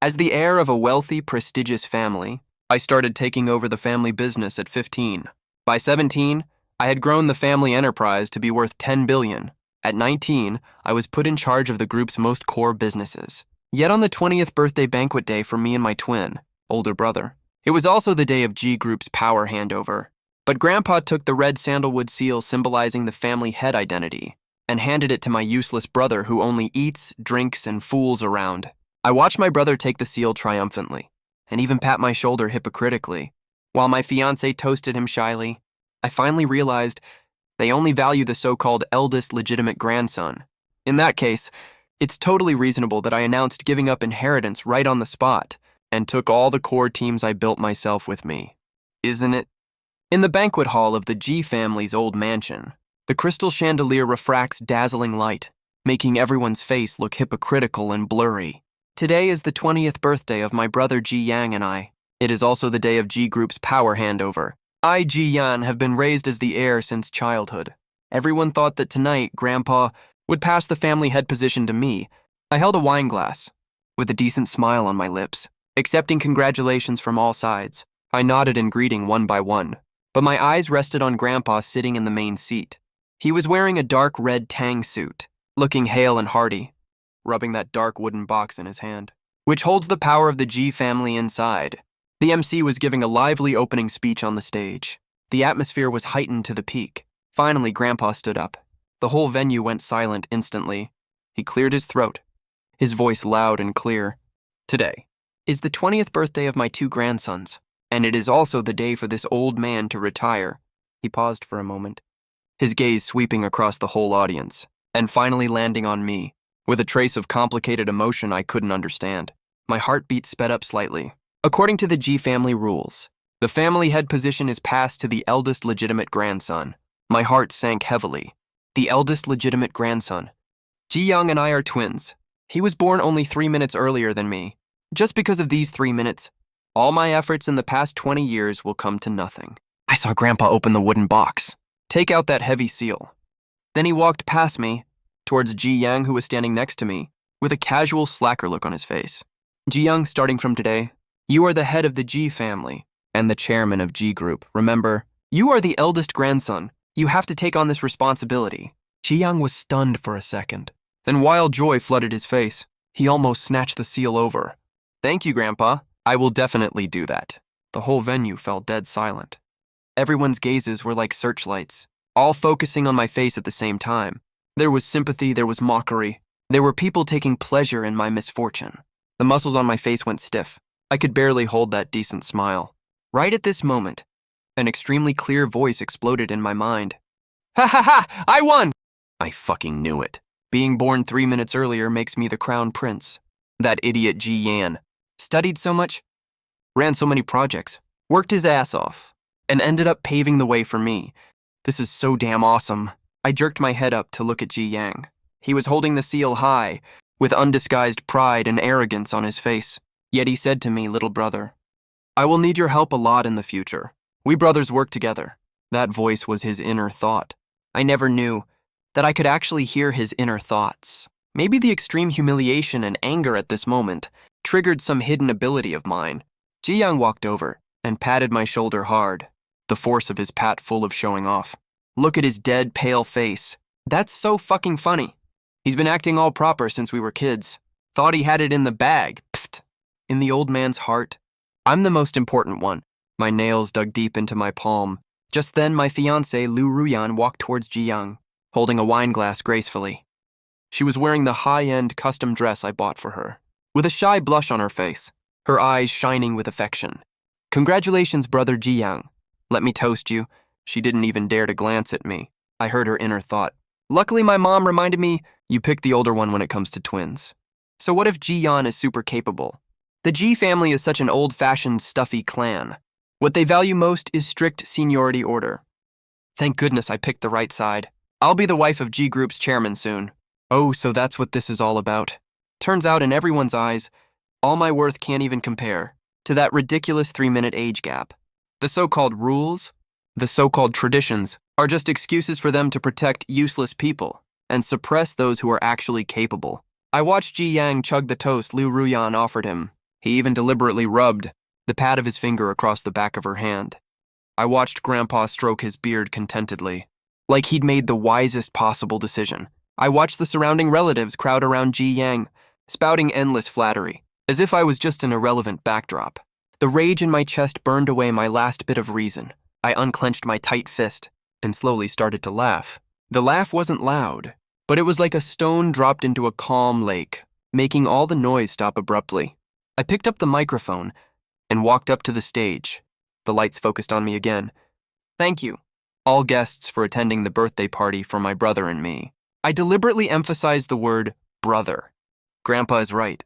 As the heir of a wealthy, prestigious family, I started taking over the family business at 15. By 17, I had grown the family enterprise to be worth 10 billion. At 19, I was put in charge of the group's most core businesses. Yet on the 20th birthday banquet day for me and my twin, older brother, it was also the day of G Group's power handover. But Grandpa took the red sandalwood seal symbolizing the family head identity and handed it to my useless brother who only eats, drinks, and fools around. I watched my brother take the seal triumphantly, and even pat my shoulder hypocritically, while my fiancé toasted him shyly. I finally realized they only value the so-called eldest legitimate grandson. In that case, it's totally reasonable that I announced giving up inheritance right on the spot and took all the core teams I built myself with me. Isn't it? In the banquet hall of the G family's old mansion, the crystal chandelier refracts dazzling light, making everyone's face look hypocritical and blurry. Today is the 20th birthday of my brother Ji Yang and I. It is also the day of G Group's power handover. I, Ji Yan, have been raised as the heir since childhood. Everyone thought that tonight, Grandpa would pass the family head position to me. I held a wine glass, with a decent smile on my lips, accepting congratulations from all sides. I nodded in greeting one by one, but my eyes rested on Grandpa sitting in the main seat. He was wearing a dark red tang suit, looking hale and hearty, rubbing that dark wooden box in his hand, which holds the power of the G family inside. The MC was giving a lively opening speech on the stage. The atmosphere was heightened to the peak. Finally, Grandpa stood up. The whole venue went silent instantly. He cleared his throat, his voice loud and clear. Today is the 20th birthday of my two grandsons, and it is also the day for this old man to retire. He paused for a moment, his gaze sweeping across the whole audience, and finally landing on me, with a trace of complicated emotion I couldn't understand. My heartbeat sped up slightly. According to the G family rules, the family head position is passed to the eldest legitimate grandson. My heart sank heavily. The eldest legitimate grandson. Ji Young and I are twins. He was born only 3 minutes earlier than me. Just because of these 3 minutes, all my efforts in the past 20 years will come to nothing. I saw Grandpa open the wooden box, take out that heavy seal. Then he walked past me, towards Ji Yang, who was standing next to me, with a casual slacker look on his face. Ji Young, starting from today, you are the head of the G family and the chairman of G Group. Remember, you are the eldest grandson. You have to take on this responsibility. Ji Young was stunned for a second. Then wild joy flooded his face. He almost snatched the seal over. Thank you, Grandpa. I will definitely do that. The whole venue fell dead silent. Everyone's gazes were like searchlights, all focusing on my face at the same time. There was sympathy, there was mockery. There were people taking pleasure in my misfortune. The muscles on my face went stiff. I could barely hold that decent smile. Right at this moment, an extremely clear voice exploded in my mind. Ha ha ha! I won! I fucking knew it. Being born 3 minutes earlier makes me the crown prince. That idiot Ji Yan. Studied so much, ran so many projects, worked his ass off, and ended up paving the way for me. This is so damn awesome. I jerked my head up to look at Ji Yang. He was holding the seal high, with undisguised pride and arrogance on his face. Yet he said to me, little brother, I will need your help a lot in the future. We brothers work together. That voice was his inner thought. I never knew that I could actually hear his inner thoughts. Maybe the extreme humiliation and anger at this moment triggered some hidden ability of mine. Ji Young walked over and patted my shoulder hard, the force of his pat full of showing off. Look at his dead, pale face. That's so fucking funny. He's been acting all proper since we were kids. Thought he had it in the bag. Pfft. In the old man's heart, I'm the most important one. My nails dug deep into my palm. Just then, my fiancée, Lu Ruyan, walked towards Ji Young, holding a wine glass gracefully. She was wearing the high-end custom dress I bought for her, with a shy blush on her face, her eyes shining with affection. Congratulations, brother Ji Young. Let me toast you. She didn't even dare to glance at me. I heard her inner thought. Luckily, my mom reminded me, you pick the older one when it comes to twins. So what if Ji Yan is super capable? The G family is such an old-fashioned, stuffy clan. What they value most is strict seniority order. Thank goodness I picked the right side. I'll be the wife of G Group's chairman soon. Oh, so that's what this is all about. Turns out in everyone's eyes, all my worth can't even compare to that ridiculous 3-minute age gap. The so-called rules, the so-called traditions, are just excuses for them to protect useless people and suppress those who are actually capable. I watched Ji Yang chug the toast Lu Ruyan offered him. He even deliberately rubbed the pad of his finger across the back of her hand. I watched Grandpa stroke his beard contentedly, like he'd made the wisest possible decision. I watched the surrounding relatives crowd around Ji Yang, spouting endless flattery, as if I was just an irrelevant backdrop. The rage in my chest burned away my last bit of reason. I unclenched my tight fist and slowly started to laugh. The laugh wasn't loud, but it was like a stone dropped into a calm lake, making all the noise stop abruptly. I picked up the microphone and walked up to the stage. The lights focused on me again. Thank you, all guests, for attending the birthday party for my brother and me. I deliberately emphasized the word brother. Grandpa is right.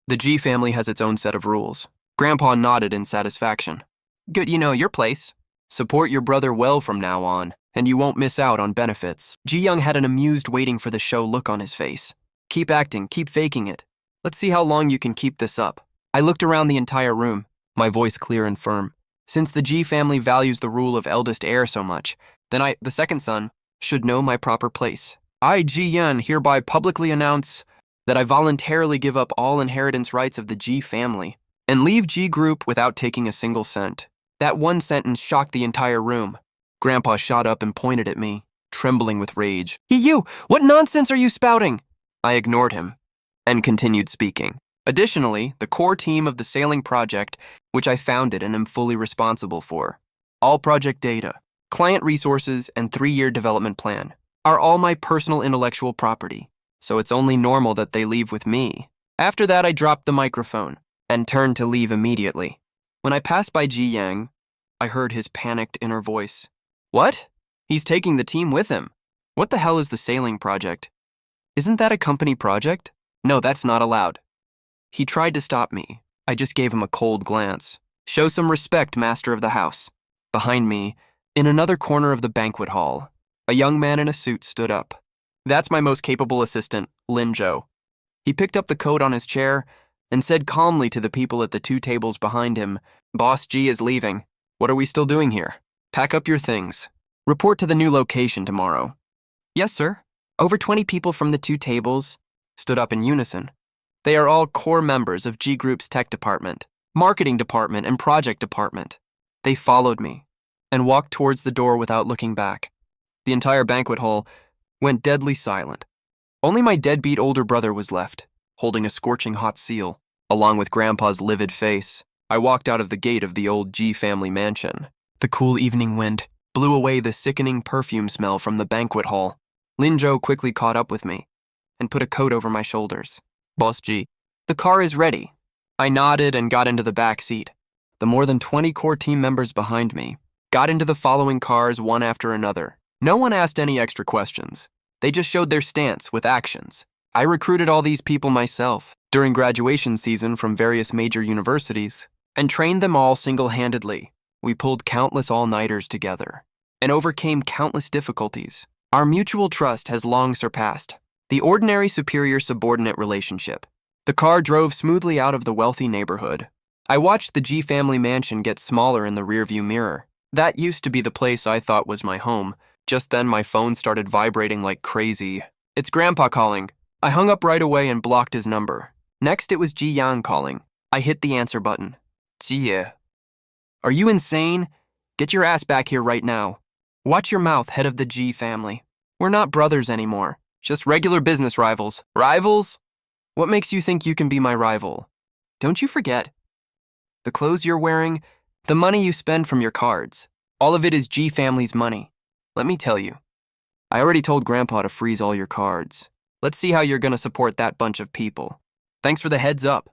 The G family has its own set of rules. Grandpa nodded in satisfaction. Good, you know your place. Support your brother well from now on, and you won't miss out on benefits. Ji Young had an amused waiting for the show look on his face. Keep acting, keep faking it. Let's see how long you can keep this up. I looked around the entire room, my voice clear and firm. Since the G family values the rule of eldest heir so much, then I, the second son, should know my proper place. I, Ji Yan, hereby publicly announce that I voluntarily give up all inheritance rights of the G family and leave G Group without taking a single cent. That one sentence shocked the entire room. Grandpa shot up and pointed at me, trembling with rage. You! What nonsense are you spouting? I ignored him and continued speaking. Additionally, the core team of the sailing project, which I founded and am fully responsible for, all project data, client resources, and 3-year development plan, are all my personal intellectual property, so it's only normal that they leave with me. After that, I dropped the microphone and turned to leave immediately. When I passed by Ji Yang, I heard his panicked inner voice. What? He's taking the team with him. What the hell is the sailing project? Isn't that a company project? No, that's not allowed. He tried to stop me. I just gave him a cold glance. Show some respect, master of the house. Behind me, in another corner of the banquet hall, a young man in a suit stood up. That's my most capable assistant, Lin Zhou. He picked up the coat on his chair and said calmly to the people at the 2 tables behind him, Boss G is leaving. What are we still doing here? Pack up your things. Report to the new location tomorrow. Yes, sir. Over 20 people from the 2 tables stood up in unison. They are all core members of G Group's tech department, marketing department, and project department. They followed me and walked towards the door without looking back. The entire banquet hall went deadly silent. Only my deadbeat older brother was left, holding a scorching hot seal, along with Grandpa's livid face. I walked out of the gate of the old G family mansion. The cool evening wind blew away the sickening perfume smell from the banquet hall. Lin Zhou quickly caught up with me and put a coat over my shoulders. Boss G, the car is ready. I nodded and got into the back seat. The more than 20 core team members behind me got into the following cars one after another. No one asked any extra questions. They just showed their stance with actions. I recruited all these people myself during graduation season from various major universities and trained them all single-handedly. We pulled countless all-nighters together and overcame countless difficulties. Our mutual trust has long surpassed the ordinary superior-subordinate relationship. The car drove smoothly out of the wealthy neighborhood. I watched the G family mansion get smaller in the rearview mirror. That used to be the place I thought was my home. Just then, my phone started vibrating like crazy. It's Grandpa calling. I hung up right away and blocked his number. Next, it was Ji Yang calling. I hit the answer button. Jie. Are you insane? Get your ass back here right now. Watch your mouth, head of the G family. We're not brothers anymore. Just regular business rivals. Rivals? What makes you think you can be my rival? Don't you forget. The clothes you're wearing, the money you spend from your cards, all of it is G family's money. Let me tell you. I already told Grandpa to freeze all your cards. Let's see how you're gonna support that bunch of people. Thanks for the heads up.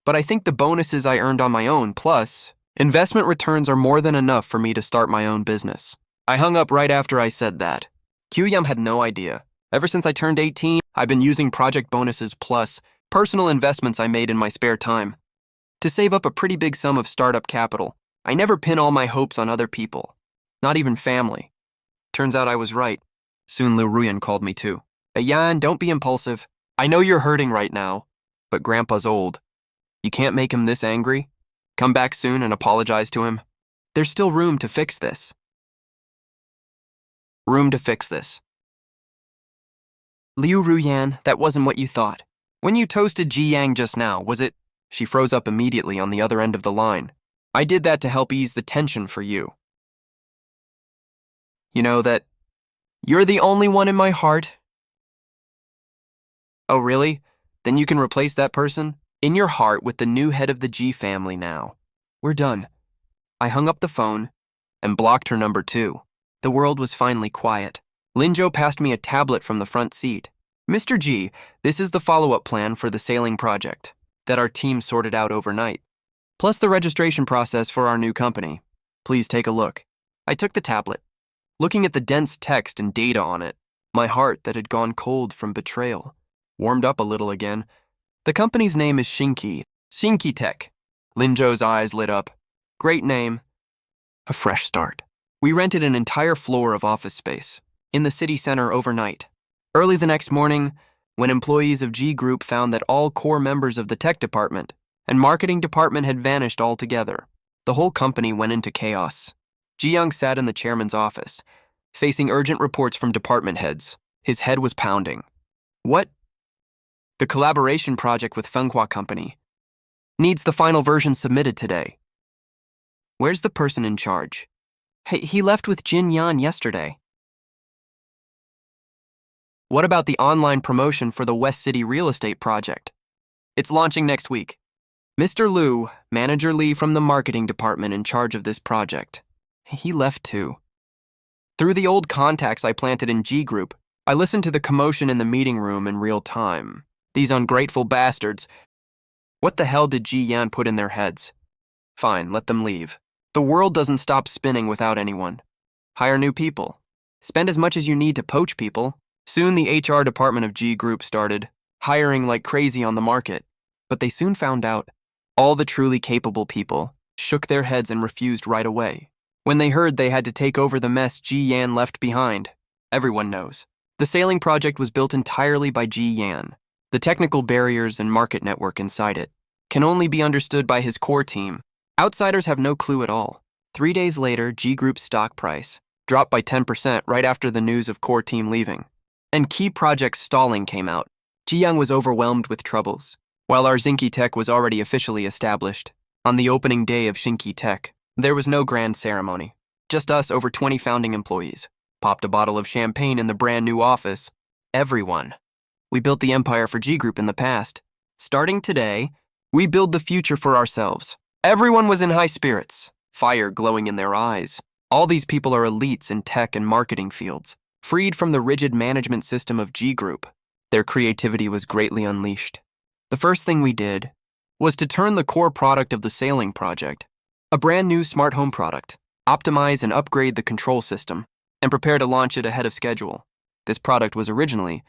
But I think the bonuses I earned on my own, plus investment returns, are more than enough for me to start my own business. I hung up right after I said that. Q-Yum had no idea. Ever since I turned 18, I've been using project bonuses plus personal investments I made in my spare time to save up a pretty big sum of startup capital. I never pin all my hopes on other people, not even family. Turns out I was right. Soon Liu Ruyan called me too. Hey Yan, don't be impulsive. I know you're hurting right now, but Grandpa's old. You can't make him this angry. Come back soon and apologize to him. There's still room to fix this. Room to fix this. Liu Ruyan, that wasn't what you thought. When you toasted Ji Yang just now, was it She froze up immediately on the other end of the line. I did that to help ease the tension for you. You know that you're the only one in my heart. Oh, really? Then you can replace that person in your heart with the new head of the G family now. We're done. I hung up the phone and blocked her number too. The world was finally quiet. Linjo passed me a tablet from the front seat. Mr. G, this is the follow-up plan for the sailing project that our team sorted out overnight, plus the registration process for our new company. Please take a look. I took the tablet. Looking at the dense text and data on it, my heart that had gone cold from betrayal warmed up a little again. The company's name is Shinki Tech. Linjo's eyes lit up. Great name. A fresh start. We rented an entire floor of office space in the city center overnight. Early the next morning, when employees of G Group found that all core members of the tech department and marketing department had vanished altogether, the whole company went into chaos. Ji Young sat in the chairman's office, facing urgent reports from department heads. His head was pounding. What? The collaboration project with Manhwa Company needs the final version submitted today. Where's the person in charge? Hey, he left with Jin Yan yesterday. What about the online promotion for the West City real estate project? It's launching next week. Mr. Liu, Manager Lee from the marketing department in charge of this project. He left too. Through the old contacts I planted in G Group, I listened to the commotion in the meeting room in real time. These ungrateful bastards. What the hell did Ji Yan put in their heads? Fine, let them leave. The world doesn't stop spinning without anyone. Hire new people. Spend as much as you need to poach people. Soon the HR department of G Group started hiring like crazy on the market. But they soon found out all the truly capable people shook their heads and refused right away. When they heard they had to take over the mess Ji Yan left behind, everyone knows. The sailing project was built entirely by Ji Yan. The technical barriers and market network inside it can only be understood by his core team. Outsiders have no clue at all. 3 days later, G Group's stock price dropped by 10% right after the news of core team leaving. And key projects stalling came out. Ji Young was overwhelmed with troubles, while our Shinki Tech was already officially established. On the opening day of Shinki Tech, there was no grand ceremony. Just us over 20 founding employees. Popped a bottle of champagne in the brand new office. Everyone. We built the empire for G Group in the past. Starting today, we build the future for ourselves. Everyone was in high spirits, fire glowing in their eyes. All these people are elites in tech and marketing fields, freed from the rigid management system of G Group. Their creativity was greatly unleashed. The first thing we did was to turn the core product of the sailing project, a brand new smart home product, optimize and upgrade the control system, and prepare to launch it ahead of schedule. This product was originally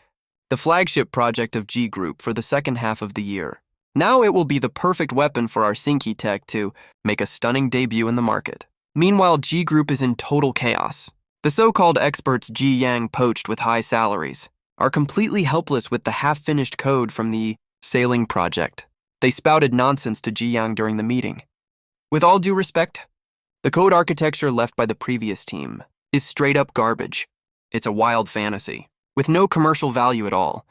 the flagship project of G Group for the second half of the year. Now it will be the perfect weapon for our Shinki Tech to make a stunning debut in the market. Meanwhile, G Group is in total chaos. The so-called experts Ji Yang poached with high salaries are completely helpless with the half-finished code from the sailing project. They spouted nonsense to Ji Yang during the meeting. With all due respect, the code architecture left by the previous team is straight-up garbage. It's a wild fantasy, with no commercial value at all.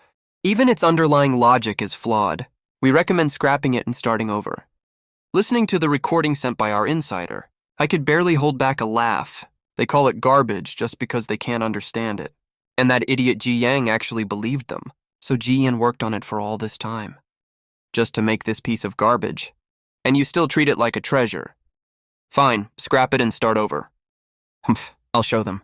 Even its underlying logic is flawed. We recommend scrapping it and starting over. Listening to the recording sent by our insider, I could barely hold back a laugh. They call it garbage just because they can't understand it. And that idiot Ji Yang actually believed them, so Ji Yan worked on it for all this time. Just to make this piece of garbage. And you still treat it like a treasure. Fine, scrap it and start over. Humph, I'll show them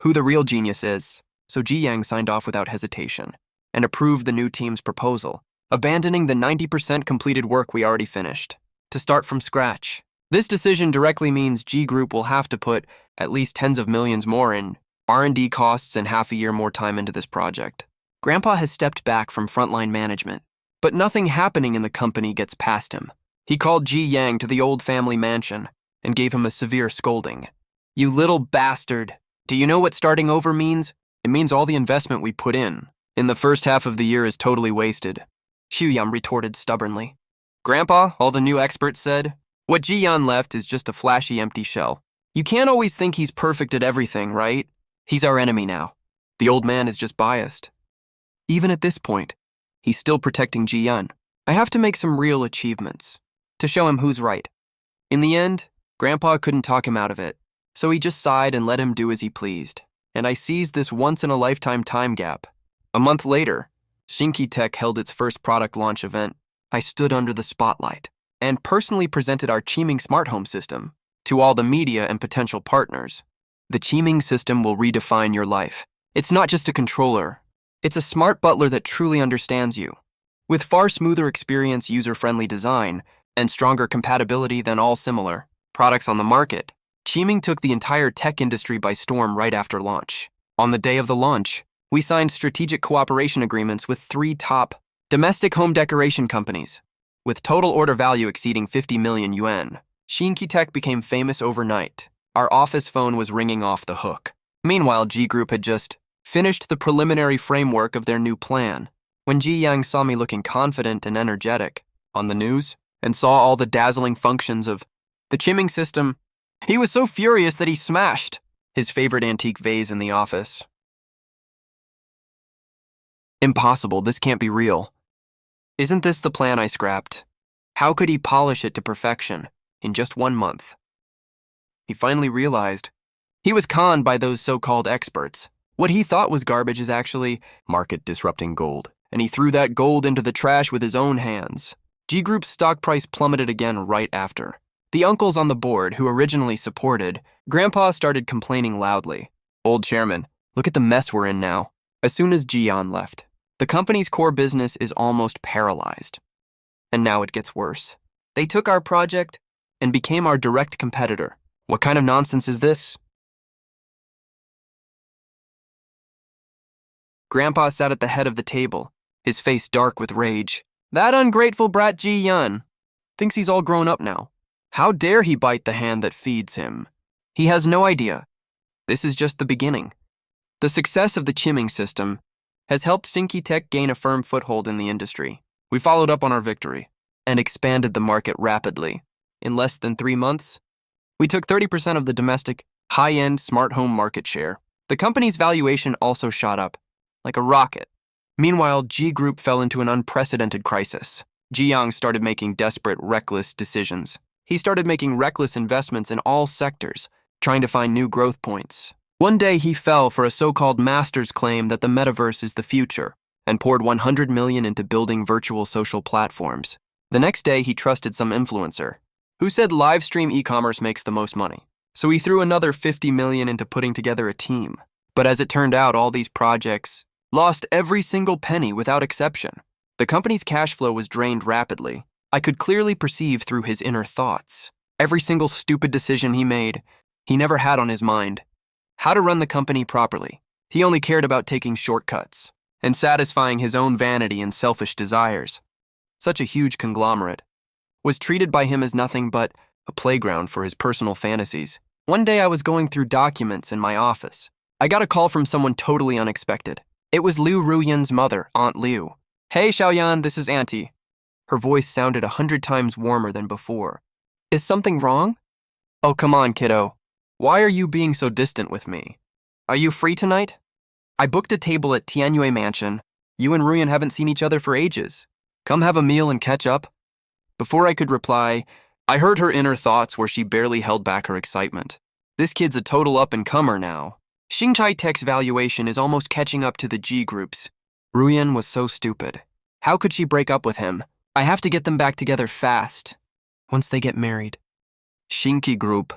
who the real genius is. So Ji Yang signed off without hesitation and approved the new team's proposal, abandoning the 90% completed work we already finished, to start from scratch. This decision directly means G Group will have to put at least tens of millions more in R&D costs and half a year more time into this project. Grandpa has stepped back from frontline management, but nothing happening in the company gets past him. He called Ji Yang to the old family mansion and gave him a severe scolding. You little bastard. Do you know what starting over means? It means all the investment we put in the first half of the year is totally wasted. Hyuyam retorted stubbornly. Grandpa, all the new experts said, what Ji Yan left is just a flashy empty shell. You can't always think he's perfect at everything, right? He's our enemy now. The old man is just biased. Even at this point, he's still protecting Ji Yan. I have to make some real achievements to show him who's right. In the end, Grandpa couldn't talk him out of it, so he just sighed and let him do as he pleased. And I seized this once-in-a-lifetime time gap. A month later, Shinki Tech held its first product launch event. I stood under the spotlight and personally presented our Qiming smart home system to all the media and potential partners. The Qiming system will redefine your life. It's not just a controller. It's a smart butler that truly understands you. With far smoother experience, user-friendly design, and stronger compatibility than all similar products on the market, Qiming took the entire tech industry by storm right after launch. On the day of the launch, we signed strategic cooperation agreements with 3 top domestic home decoration companies, with total order value exceeding 50 million yuan. Shinki Tech became famous overnight. Our office phone was ringing off the hook. Meanwhile, G Group had just finished the preliminary framework of their new plan. When Ji Yang saw me looking confident and energetic on the news and saw all the dazzling functions of the Qiming system, he was so furious that he smashed his favorite antique vase in the office. Impossible, this can't be real. Isn't this the plan I scrapped? How could he polish it to perfection in just 1 month? He finally realized he was conned by those so-called experts. What he thought was garbage is actually market-disrupting gold, and he threw that gold into the trash with his own hands. G Group's stock price plummeted again right after. The uncles on the board, who originally supported, Grandpa started complaining loudly. Old chairman, look at the mess we're in now. As soon as Jian left, the company's core business is almost paralyzed. And now it gets worse. They took our project and became our direct competitor. What kind of nonsense is this? Grandpa sat at the head of the table, his face dark with rage. That ungrateful brat Ji Yun thinks he's all grown up now. How dare he bite the hand that feeds him? He has no idea. This is just the beginning. The success of the Qiming system has helped Shinki Tech gain a firm foothold in the industry. We followed up on our victory and expanded the market rapidly. In less than 3 months, we took 30% of the domestic high-end smart home market share. The company's valuation also shot up like a rocket. Meanwhile, G Group fell into an unprecedented crisis. Ji Yang started making desperate, reckless decisions. He started making reckless investments in all sectors, trying to find new growth points. One day, he fell for a so-called master's claim that the metaverse is the future and poured 100 million into building virtual social platforms. The next day, he trusted some influencer who said live stream e-commerce makes the most money. So he threw another 50 million into putting together a team. But as it turned out, all these projects lost every single penny without exception. The company's cash flow was drained rapidly. I could clearly perceive through his inner thoughts. Every single stupid decision he made, he never had on his mind how to run the company properly. He only cared about taking shortcuts and satisfying his own vanity and selfish desires. Such a huge conglomerate was treated by him as nothing but a playground for his personal fantasies. One day I was going through documents in my office. I got a call from someone totally unexpected. It was Liu Ruyan's mother, Aunt Liu. Hey, Xiaoyan, this is Auntie. Her voice sounded 100 times warmer than before. Is something wrong? Oh, come on, kiddo. Why are you being so distant with me? Are you free tonight? I booked a table at Tianyue Mansion. You and Ruyan haven't seen each other for ages. Come have a meal and catch up. Before I could reply, I heard her inner thoughts where she barely held back her excitement. This kid's a total up-and-comer now. Xingchai Tech's valuation is almost catching up to the G Group's. Ruyan was so stupid. How could she break up with him? I have to get them back together fast, once they get married. Shinki Group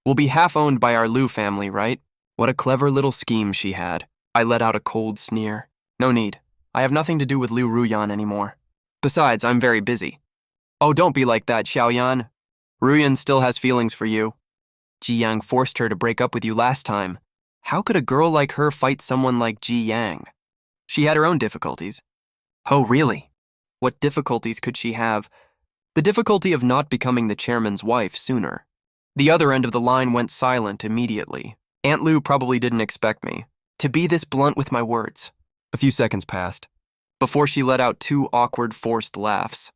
will be half-owned by our Liu family, right? What a clever little scheme she had. I let out a cold sneer. No need. I have nothing to do with Liu Ruyan anymore. Besides, I'm very busy. Oh, don't be like that, Xiaoyan. Ruyan still has feelings for you. Ji Yang forced her to break up with you last time. How could a girl like her fight someone like Ji Yang? She had her own difficulties. Oh, really? What difficulties could she have? The difficulty of not becoming the chairman's wife sooner. The other end of the line went silent immediately. Aunt Liu probably didn't expect me to be this blunt with my words. A few seconds passed before she let out 2 awkward, forced laughs.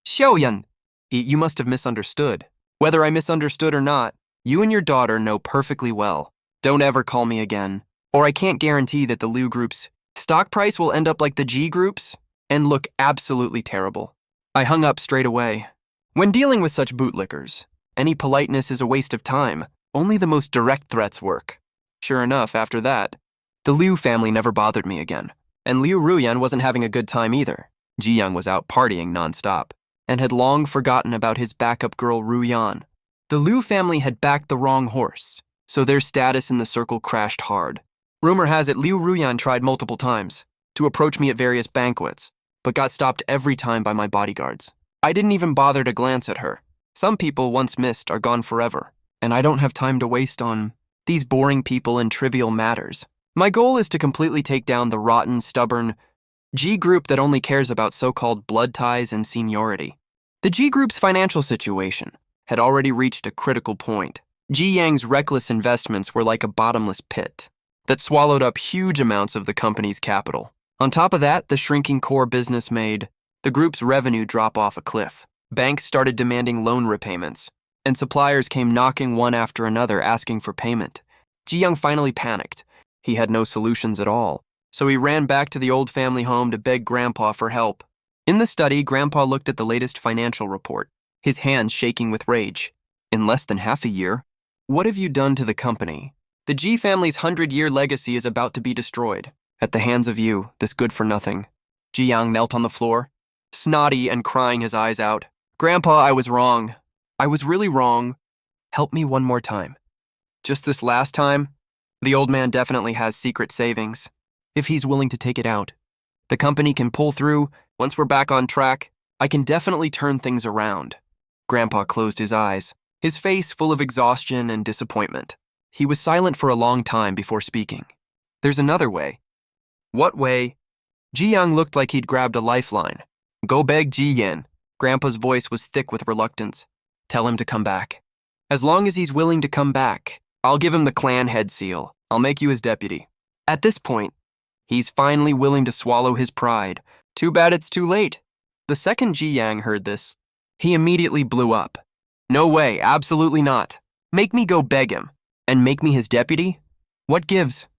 Xiaoyan, you must have misunderstood. Whether I misunderstood or not, you and your daughter know perfectly well. Don't ever call me again, or I can't guarantee that the Liu Group's stock price will end up like the G Group's and look absolutely terrible. I hung up straight away. When dealing with such bootlickers, any politeness is a waste of time. Only the most direct threats work. Sure enough, after that, the Liu family never bothered me again. And Liu Ruyan wasn't having a good time either. Ji-young was out partying nonstop and had long forgotten about his backup girl Ruyan. The Liu family had backed the wrong horse, so their status in the circle crashed hard. Rumor has it Liu Ruyan tried multiple times to approach me at various banquets, but got stopped every time by my bodyguards. I didn't even bother to glance at her. Some people once missed are gone forever, and I don't have time to waste on these boring people and trivial matters. My goal is to completely take down the rotten, stubborn G group that only cares about so-called blood ties and seniority. The G group's financial situation had already reached a critical point. Ji Yang's reckless investments were like a bottomless pit that swallowed up huge amounts of the company's capital. On top of that, the shrinking core business made the group's revenue drop off a cliff. Banks started demanding loan repayments, and suppliers came knocking one after another asking for payment. Ji-young finally panicked. He had no solutions at all, so he ran back to the old family home to beg Grandpa for help. In the study, Grandpa looked at the latest financial report, his hands shaking with rage. In less than half a year, what have you done to the company? The G family's 100-year legacy is about to be destroyed at the hands of you, this good-for-nothing. Ji-young knelt on the floor, snotty and crying his eyes out. Grandpa, I was wrong. I was really wrong. Help me one more time. Just this last time, the old man definitely has secret savings. If he's willing to take it out, the company can pull through. Once we're back on track, I can definitely turn things around. Grandpa closed his eyes, his face full of exhaustion and disappointment. He was silent for a long time before speaking. There's another way. What way? Ji-young looked like he'd grabbed a lifeline. Go beg Ji-yen. Grandpa's voice was thick with reluctance. Tell him to come back. As long as he's willing to come back, I'll give him the clan head seal. I'll make you his deputy. At this point, he's finally willing to swallow his pride. Too bad it's too late. The second Ji-yang heard this, he immediately blew up. No way, absolutely not. Make me go beg him. And make me his deputy? What gives?